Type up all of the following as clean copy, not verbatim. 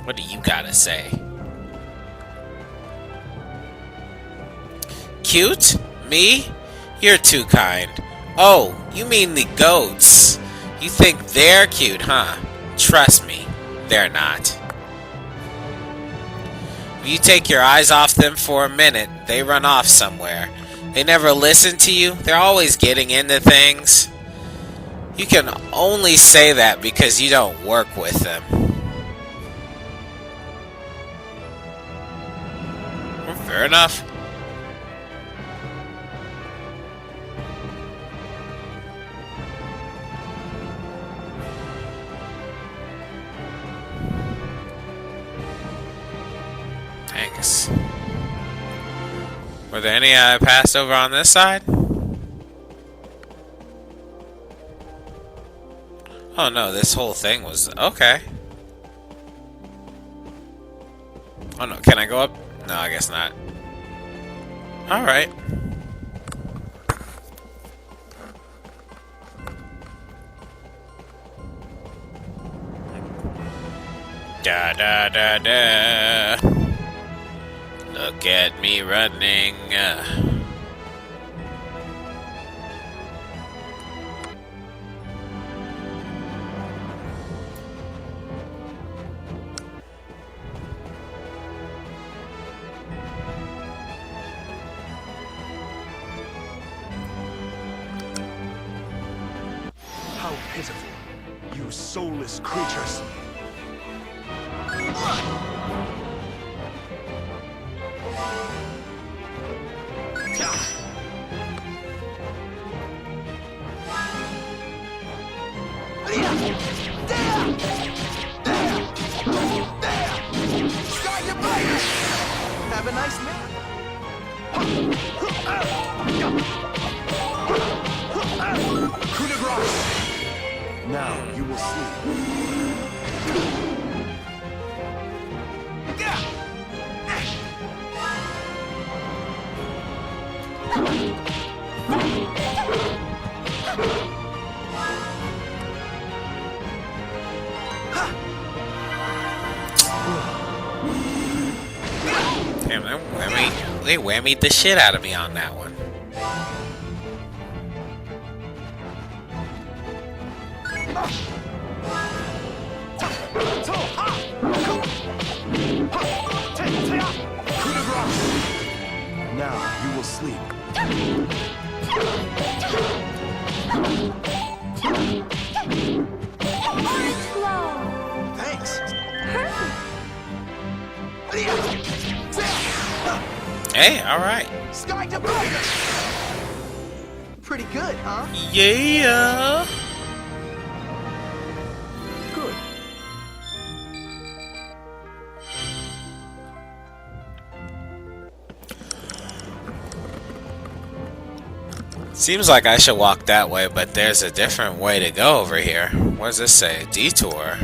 What do you gotta say? Cute? Me? You're too kind. Oh, you mean the goats. You think they're cute, huh? Trust me, they're not. If you take your eyes off them for a minute, they run off somewhere. They never listen to you. They're always getting into things. You can only say that because you don't work with them. Well, fair enough. Thanks. Were there any I passed over on this side? Oh no, this whole thing was... Okay. Oh no, can I go up? No, I guess not. Alright. Da da da da. Look at me running. How pitiful, you soulless creatures. Have a nice nap. Coup de grace. Now you will sleep. Damn, they whammied the shit out of me on that one. Now you will sleep. Thanks. Hey, alright. Pretty good, huh? Yeah. Good. Seems like I should walk that way, but there's a different way to go over here. What does this say? Detour.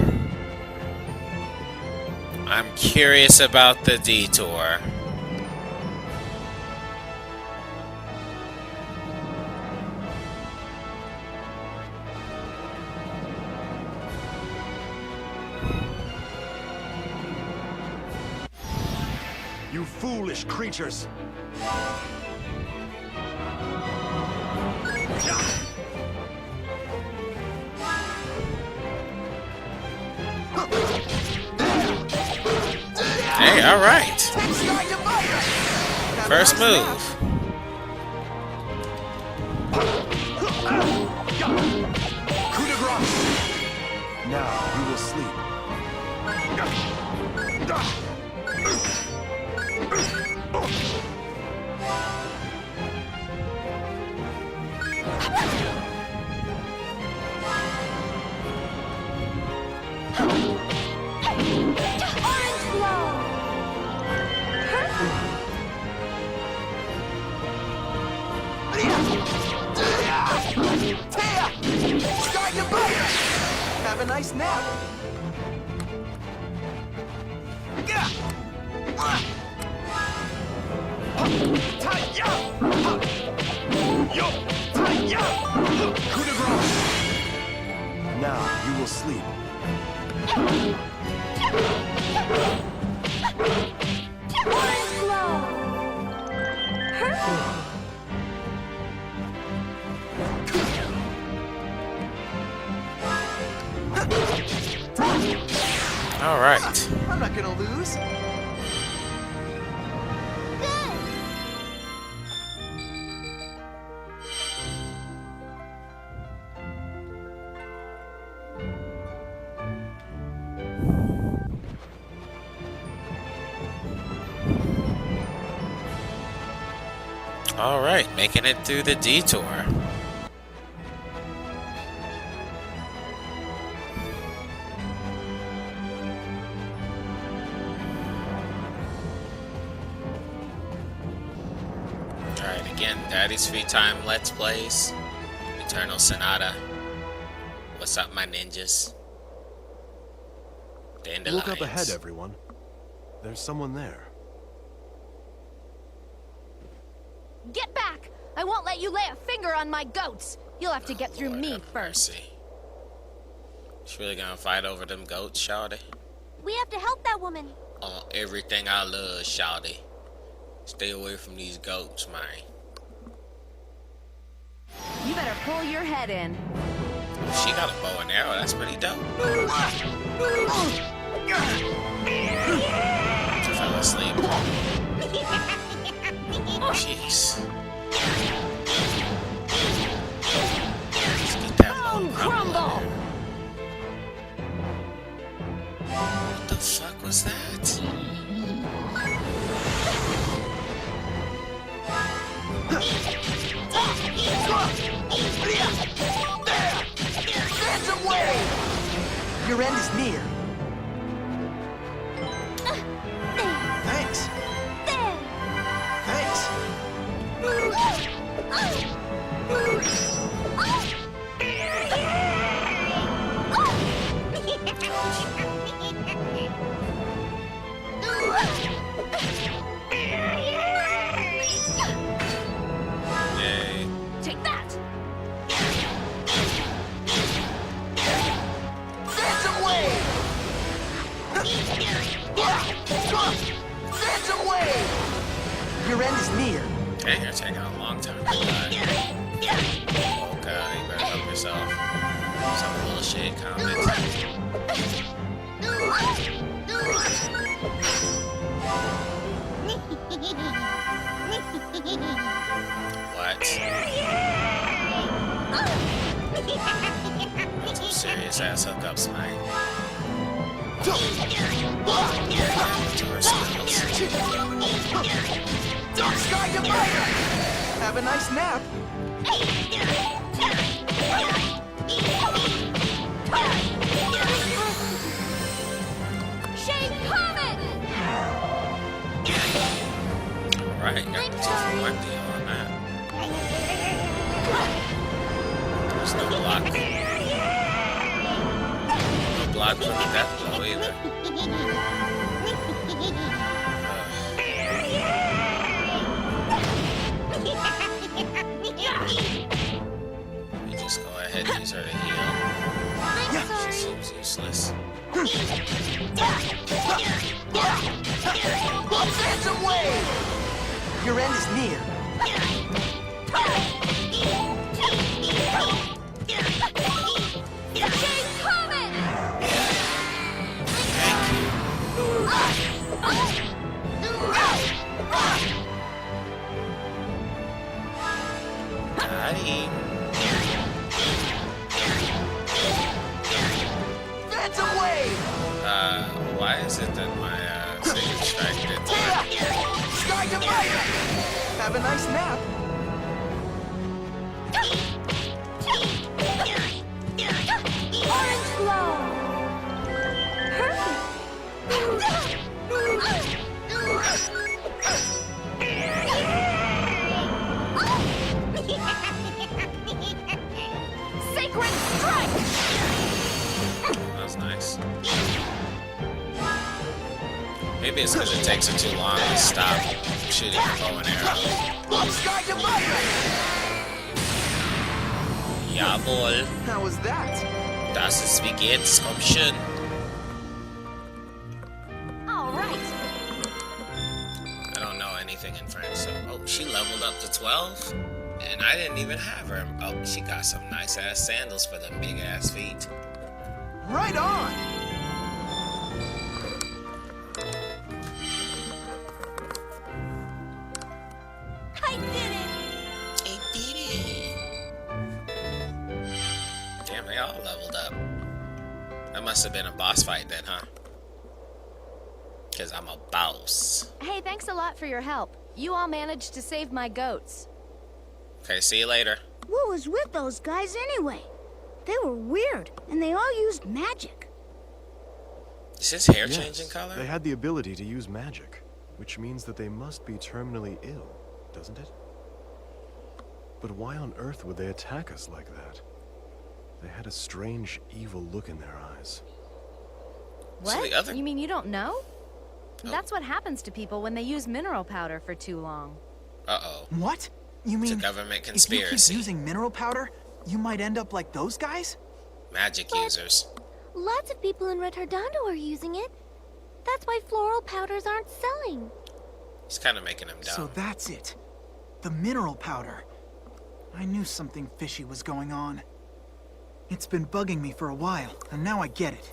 I'm curious about the detour. You foolish creatures. Hey, alright. First move. Coup de grace. Now you will sleep. Have a nice nap. Coup de grace. Now you will sleep. Orange glow. Perfect. All right. I'm not gonna lose. All right, making it through the detour. Alright, again, Daddy's Free Time Let's Plays. Eternal Sonata. What's up, my ninjas? Dandelions. Look up ahead, everyone. There's someone there. Get back! I won't let you lay a finger on my goats. You'll have to get through Lord me have first. mercy. She's really gonna fight over them goats, shawty? We have to help that woman. On everything I love, shawty. Stay away from these goats, man. You better pull your head in. She got a bow and arrow, that's pretty dope. I fell asleep. Jeez. Let's get that bone crumble. What the fuck was that? Handsome way! Your end is near. Thanks. Thanks. Yay. Take that! Handsome way! Handsome way! Your end is near. Dang, you're taking a long time to die. Oh god, you better help yourself. Some bullshit comment. What? That's some serious ass hookups, man. To her skills. Dark sky divider! Have a nice nap. Shade Comet! Alright, got the 2-for-1 deal on that. There's no block. No block for the death blow either. We just go ahead and use her to heal. She seems useless. Handsome way! Your end is near. Shade Comet! Daddy. Handsome way! Why is it that my sacred strike didn't work? Sky divider! Have a nice nap. Orange glow! Sacred strike! That was nice. Maybe it's because it takes her too long to stop shooting the bow and arrow. Sky divider! Jawohl. How was that? Das ist wie geht's, komm schön. She leveled up to 12, and I didn't even have her. Oh, she got some nice ass sandals for them big ass feet. Right on! I did it! He did it. Damn, they all leveled up. That must have been a boss fight then, huh? Because I'm a boss. Hey, thanks a lot for your help. You all managed to save my goats. Okay, see you later. What was with those guys anyway? They were weird, and they all used magic. Is his hair Yes, changing color? they had the ability to use magic, which means that they must be terminally ill, doesn't it? But why on earth would they attack us like that? They had a strange, evil look in their eyes. So What? the other- You mean you don't know? Oh. That's what happens to people when they use mineral powder for too long. Uh-oh. What? You It's a mean government if you conspiracy. keep using mineral powder, you might end up like those guys? Magic users. Lots of people in Retardando are using it. That's why floral powders aren't selling. He's kind of making him dumb. So that's it. The mineral powder. I knew something fishy was going on. It's been bugging me for a while, and now I get it.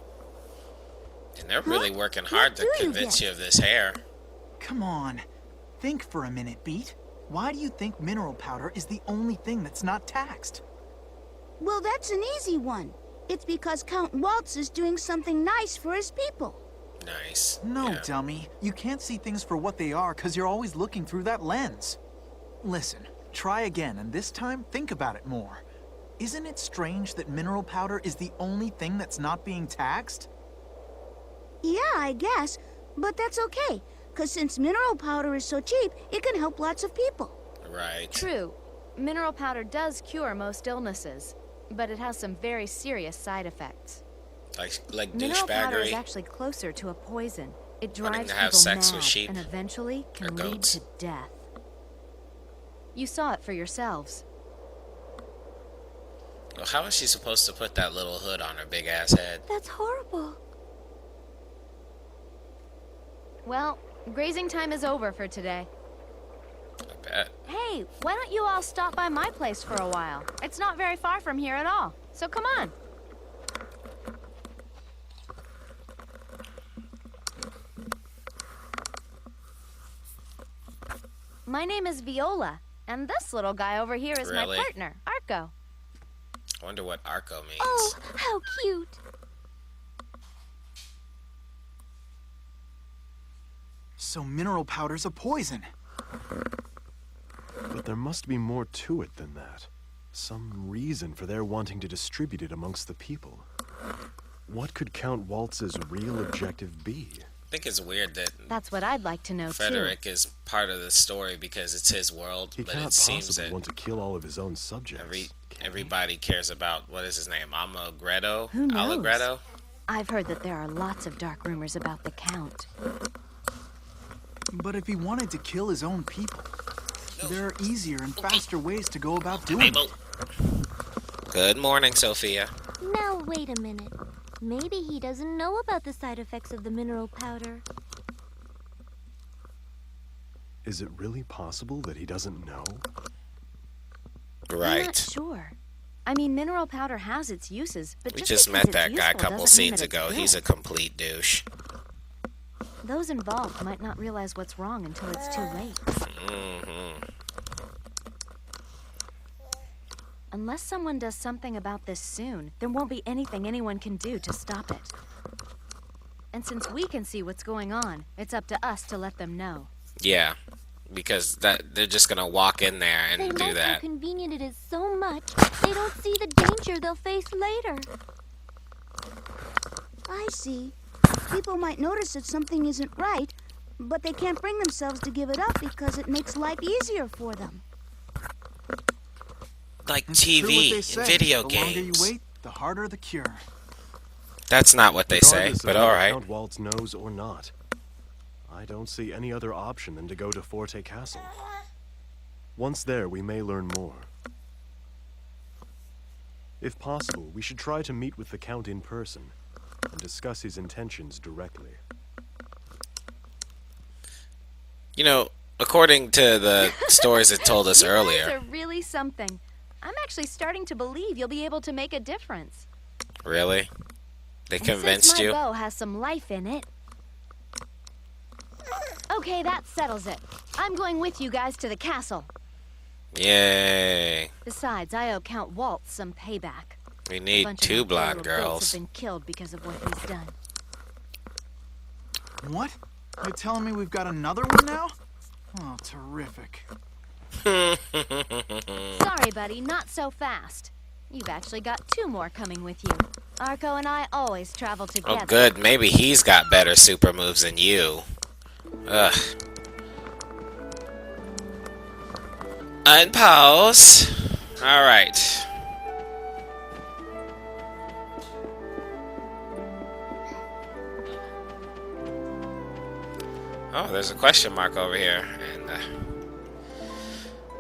And they're really working hard to convince you of this hair. Come on. Think for a minute, Beat. Why do you think mineral powder is the only thing that's not taxed? Well, that's an easy one. It's because Count Waltz is doing something nice for his people. Nice. No, Yeah. dummy. You can't see things for what they are because you're always looking through that lens. Listen, try again, and this time think about it more. Isn't it strange that mineral powder is the only thing that's not being taxed? Yeah, I guess. But that's okay, because since mineral powder is so cheap, it can help lots of people. Right. True. Mineral powder does cure most illnesses, but it has some very serious side effects. Like Mineral powder is douchebaggery. actually closer to a poison. It Wanting drives to have people sex mad with sheep and eventually or can lead goats. to death. You saw it for yourselves. Well, how is she supposed to put that little hood on her big ass head? That's horrible. Well, grazing time is over for today. I bet. Hey, why don't you all stop by my place for a while? It's not very far from here at all, so come on. My name is Viola, and this little guy over here is Really? my partner, Arco. I wonder what Arco means. Oh, how cute. So mineral powder's a poison. But there must be more to it than that. Some reason for their wanting to distribute it amongst the people. What could Count Waltz's real objective be? I think it's weird that That's what I'd like to know, Frederick is part of the story because it's his world, He but cannot it seems possibly that want to kill all of his own subjects. can he? everybody cares about, what is his name? Allegretto? Who knows? Allegretto? too. I've heard that there are lots of dark rumors about the Count. But if he wanted to kill his own people, there are easier and faster ways to go about doing it. Mabel. Good morning, Sophia. Now, wait a minute. Maybe he doesn't know about the side effects of the mineral powder. Is it really possible that he doesn't know? I'm not Right. sure. I mean, mineral powder has its uses, but We just just because met that it's guy a useful couple doesn't mean scenes that it's ago. He's a good. complete douche. Those involved might not realize what's wrong until it's too late. Mm-hmm. Unless someone does something about this soon, there won't be anything anyone can do to stop it. And since we can see what's going on, it's up to us to let them know. Yeah, because they're just gonna walk in there They and do like how that. convenient it is so much, they don't see the danger they'll face later. I see. People might notice that something isn't right, but they can't bring themselves to give it up because it makes life easier for them. Like It's true what TV they and say. video The longer you games. wait, the harder the cure. That's not what they say, Regardless of but whether alright. Count Waltz knows or not, I don't see any other option than to go to Forte Castle. Once there, we may learn more. If possible, we should try to meet with the Count in person and discuss his intentions directly. You know, according to the stories it told us You earlier. guys are really something. I'm actually starting to believe you'll be able to make a difference. Really? They And convinced since my you? bow has some life in it. Okay, that settles it. I'm going with you guys to the castle. Yay. Besides, I owe Count Waltz some payback. We A need bunch of 2 my blonde poor little goats girls. have been killed because of what he's done. What? You're telling me we've got another one now? Oh, terrific. Sorry, buddy, not so fast. You've actually got 2 more coming with you. Arco and I always travel together. Oh, good. Maybe he's got better super moves than you. Ugh. Unpause. Alright. Oh, there's a question mark over here. And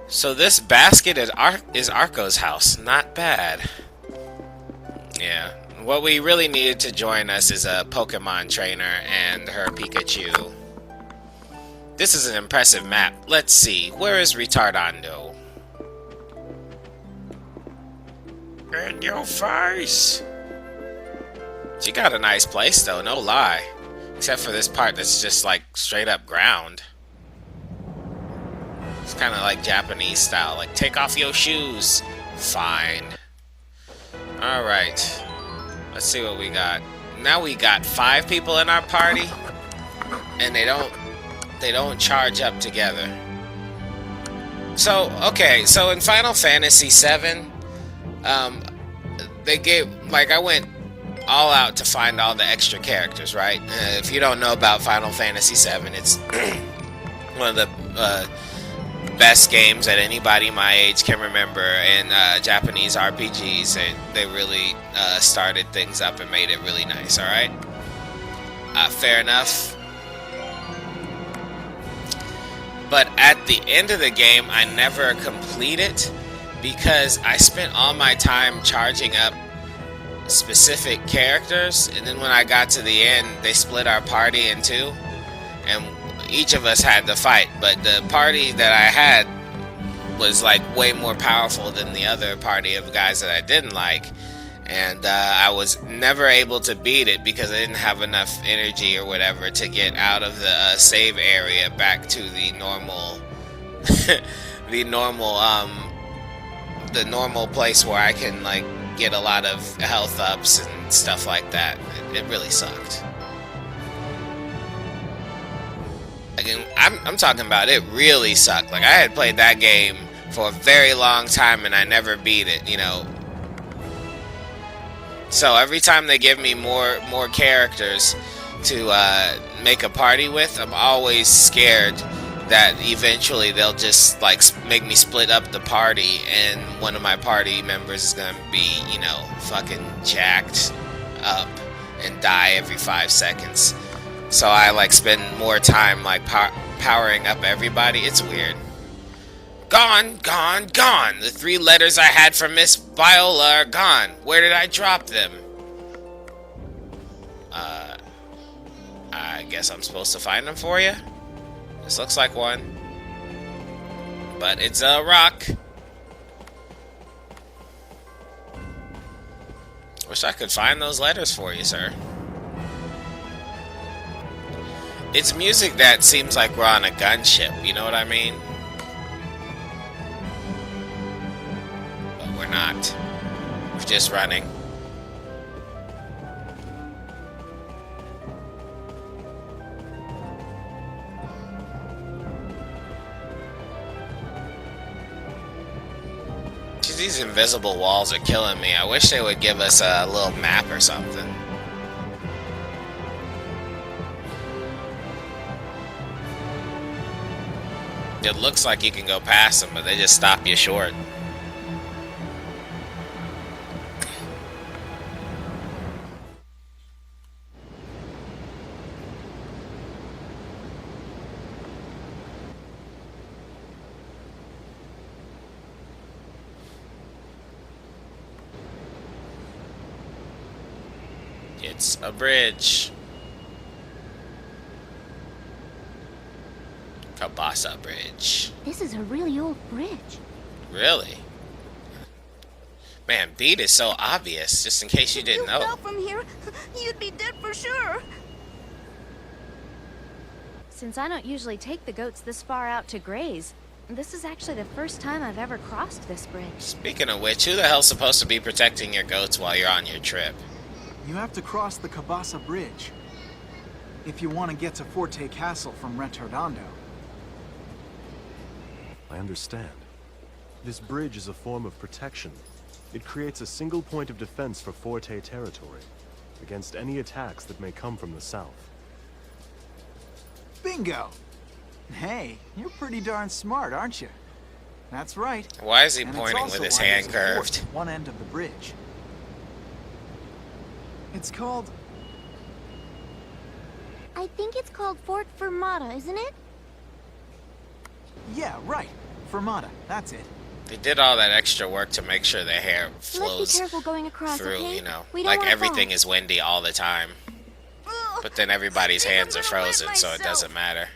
so this basket is Arco's house. Not bad. Yeah. What we really needed to join us is a Pokemon trainer and her Pikachu. This is an impressive map. Let's see. Where is Retardando? In your face. She got a nice place though, no lie. Except for this part that's just like straight up ground. It's kind of like Japanese style. Like, take off your shoes. Fine. Alright. Let's see what we got. Now we got 5 people in our party. And they don't charge up together. So, okay. So in Final Fantasy VII, they gave, like, I went all out to find all the extra characters, right? If you don't know about Final Fantasy VII, it's one of the best games that anybody my age can remember in Japanese RPGs. They really started things up and made it really nice, alright? Fair enough. But at the end of the game, I never complete it because I spent all my time charging up specific characters, and then when I got to the end, they split our party in 2, and each of us had to fight, but the party that I had was like way more powerful than the other party of guys that I didn't like, and I was never able to beat it because I didn't have enough energy or whatever to get out of the save area back to the normal the normal place where I can like get a lot of health ups and stuff like that. It really sucked. Again, I'm talking about it really sucked. Like, I had played that game for a very long time and I never beat it, you know. So every time they give me more characters to make a party with, I'm always scared that eventually they'll just like make me split up the party and one of my party members is gonna be, you know, fucking jacked up and die every 5 seconds. So I like spend more time like powering up everybody. It's weird. Gone, gone, gone. The 3 letters I had from Miss Viola are gone. Where did I drop them? I guess I'm supposed to find them for you. This looks like one. But it's a rock. Wish I could find those letters for you, sir. It's music that seems like we're on a gunship, you know what I mean? But we're not. We're just running. These invisible walls are killing me. I wish they would give us a little map or something. It looks like you can go past them, but they just stop you short. It's a bridge. Kabasa Bridge. This is a really old bridge. Really? Man, beat is so obvious, just in case you didn't know. If you fell from here, you'd be dead for sure. Since I don't usually take the goats this far out to graze, this is actually the first time I've ever crossed this bridge. Speaking of which, who the hell's supposed to be protecting your goats while you're on your trip? You have to cross the Kabasa Bridge if you want to get to Forte Castle from Retardando. I understand. This bridge is a form of protection. It creates a single point of defense for Forte territory against any attacks that may come from the south. Bingo! Hey, you're pretty darn smart, aren't you? That's right. Why is he And it's pointing also with his why hand there's a fort curved? at one end of the bridge. It's called... I think it's called Fort Fermata, isn't it? Yeah, right. Fermata, that's it. They did all that extra work to make sure the hair Let's be flows careful going across, through, okay? you know. We don't Like wanna everything fall. is windy all the time. But then everybody's hands are frozen, so it doesn't matter.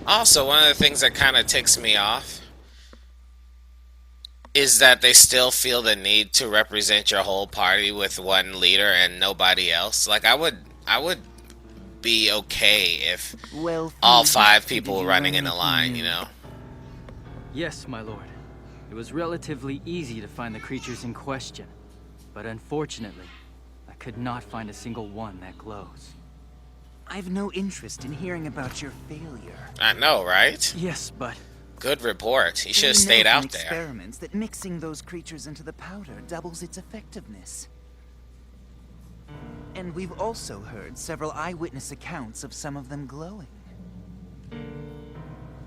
Also, one of the things that kind of ticks me off is that they still feel the need to represent your whole party with one leader and nobody else. Like, I would be okay if all 5 people were running in a line, you know? Yes, my lord. It was relatively easy to find the creatures in question, but unfortunately, I could not find a single one that glows. I've no interest in hearing about your failure. I know, right? Yes, but Good report. He should have We know stayed from out there. experiments that mixing those creatures into the powder doubles its effectiveness. And we've also heard several eyewitness accounts of some of them glowing.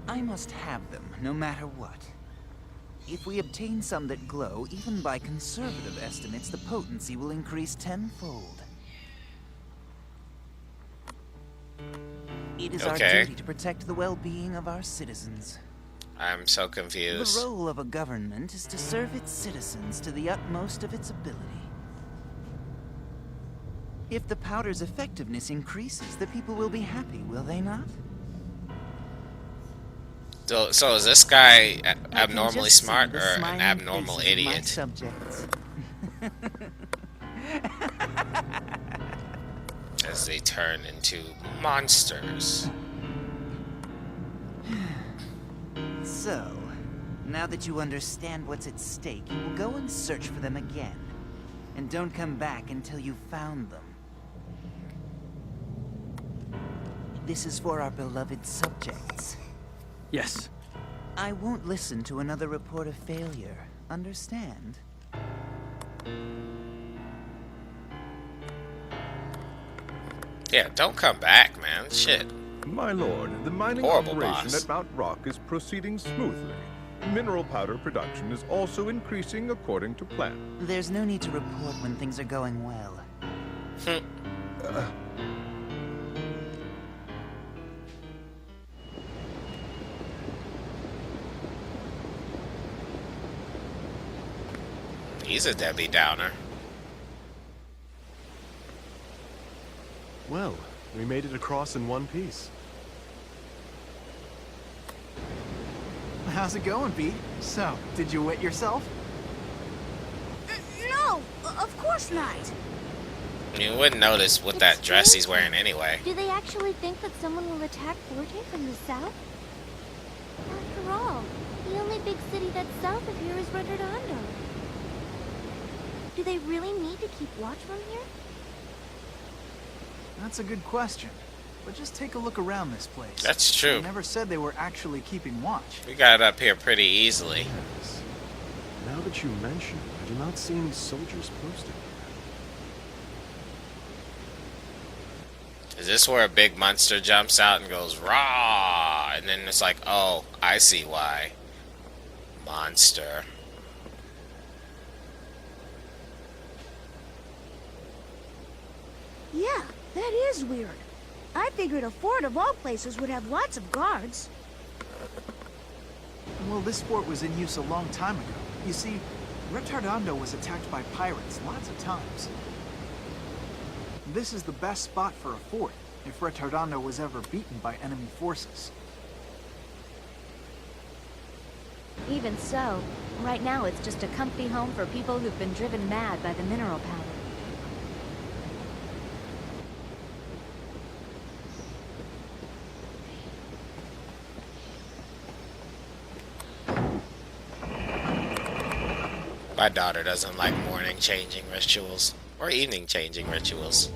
I must have them, no matter what. If we obtain some that glow, even by conservative estimates, the potency will increase tenfold. It is our Okay. duty to protect the well-being of our citizens. I'm so The confused. role of a government is to serve its citizens to the utmost of its ability. If the powder's effectiveness increases, the people will be happy, will they not? So is this guy I can abnormally just see smart the or an smiling abnormal faces of my idiot? subjects. As they turn into monsters. So, now that you understand what's at stake, you will go and search for them again. And don't come back until you've found them. This is for our beloved subjects. yes. I won't listen to another report of failure. Understand? Yeah, don't come back, man. Shit. My lord, the mining Horrible operation boss. at Mount Rock is proceeding smoothly. Mineral powder production is also increasing according to plan. There's no need to report when things are going well. He's a Debbie Downer. Well, we made it across in one piece. How's it going, Pete? So, did you wet yourself? No, of course not. You wouldn't notice what that dress he's wearing anyway. Do they actually think that someone will attack Forte from the south? After all, the only big city that's south of here is Retardando. Do they really need to keep watch from here? That's a good question. But just take a look around this place. That's true. I never said they were actually keeping watch. We got it up here pretty easily. Yes. Now that you mention it, I do not see any soldiers posted here. Is this where a big monster jumps out and goes raw? And then it's like, oh, I see why. Monster. Yeah, that is weird. I figured a fort of all places would have lots of guards. Well, this fort was in use a long time ago. You see, Retardando was attacked by pirates lots of times. this is the best spot for a fort, if Retardando was ever beaten by enemy forces. Even so, right now it's just a comfy home for people who've been driven mad by the mineral powder. My daughter doesn't like morning changing rituals or evening changing rituals.